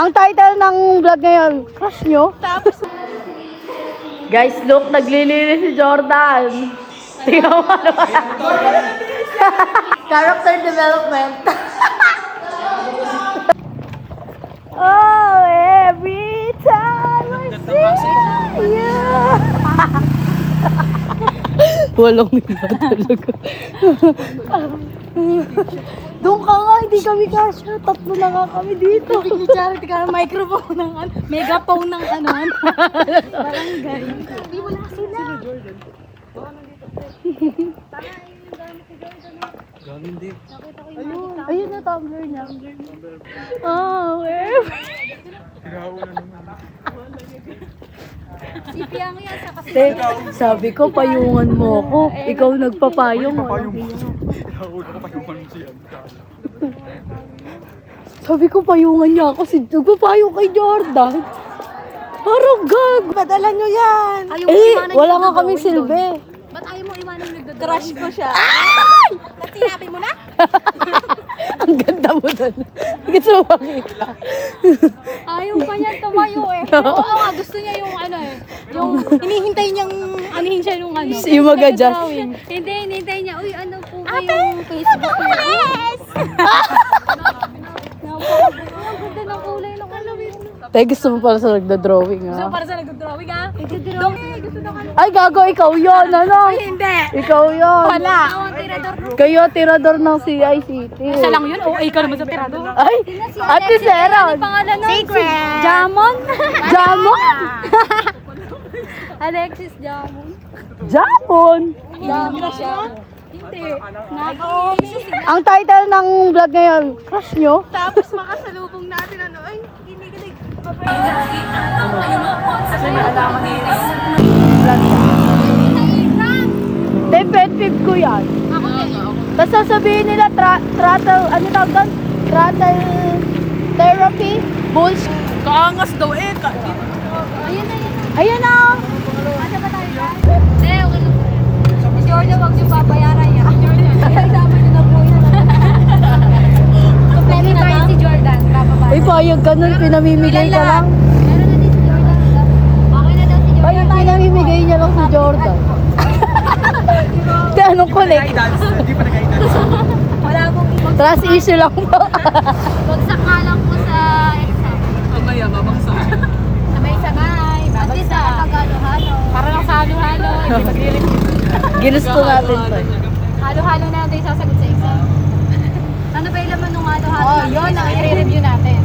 Ang title ng vlog ngayon, crush nyo? Tapos, Guys, look, naglilinis si Jordan. Tingnan mo ano ba? Character development. Oh, every time I see you. Walong iba talaga. Doon ka nga, hindi kami kasya. Tatlo na nga kami dito. charity ka ng microphone ng ano, megaphone ng ano, barangay. Hindi mo na sila. Gamin din. Ayun na, tumbler niya. Oh, every... Si Piang yan sa kasi. Te, sabi ko, payungan mo ako. Ikaw nagpapayong. Papayong mo. Inauna ko payungan siya. Sabi ko, payungan niya ako. Nagpapayong kay Jordan. Parang gag. Padala nyo yan. Wala nga kaming silbi. Ba't ayaw mo iwanan nagdodrawing? Crush ko siya. Ba't sinabi mo na? Ang ganda mo doon. Gusto mo makita. Ayaw pa niya tumayo eh. Oo nga, gusto niya yung ano eh. Yung hinihintay niyang anihin siya yung ano. Yung mag-adjust. Hindi, hinihintay niya. Uy, ano po ba yung Facebook niya? Yes! Ang ganda ng kulay ng ano. Te, gusto mo para sa nagda-drawing So, ha? para sa nagdodrawing ha? Nagdodrawing. Gusto na ano. Ay, gago, ikaw yun, ano? Ay, hindi. Ikaw yun. Wala. Ang tirador. Kayo, tirador ng CICT. Isa lang yun? O, ka naman sa tirador. Ay, Ate Sarah. Pangalan nun? Secret. Jamon? Jamon? Alexis Jamon. Jamon? Jamon siya? Hindi. Nako. Ang title ng vlog ngayon, crush nyo? Tapos makasalubong natin ano, ay, kinikilig. Te, pet peeve ko yan. Tapos sasabihin nila, throttle, ano tawag doon? Throttle therapy? Bullshit. Kaangas daw eh. Ayun na yun. Ayan na. Ano ba tayo dyan? Hindi, okay lang po yan. Si Jordan, huwag niyo babayaran niya. Kasama niyo na po yan. Kompleto na ba? Si Jordan, bababayaran. Ay, payag ka nun, pinamimigay ka lang. Meron na din si Jordan. Okay na daw si Jordan. Ay, pinamimigay niya lang si Jordan. Te, anong collect? Hindi pa nag-guidance. Wala pong ibang Trust issue lang po. bagsak nga lang po sa exam. Mamaya, babaksak. Sabay-sabay. At least nakapag-halo-halo. Para lang sa halo-halo. Hindi magre-review. Ginusto natin to. Halo-halo na natin sasagot sa exam. Ano ba yung laman ng halo-halo? Oh, yun ang i-review natin.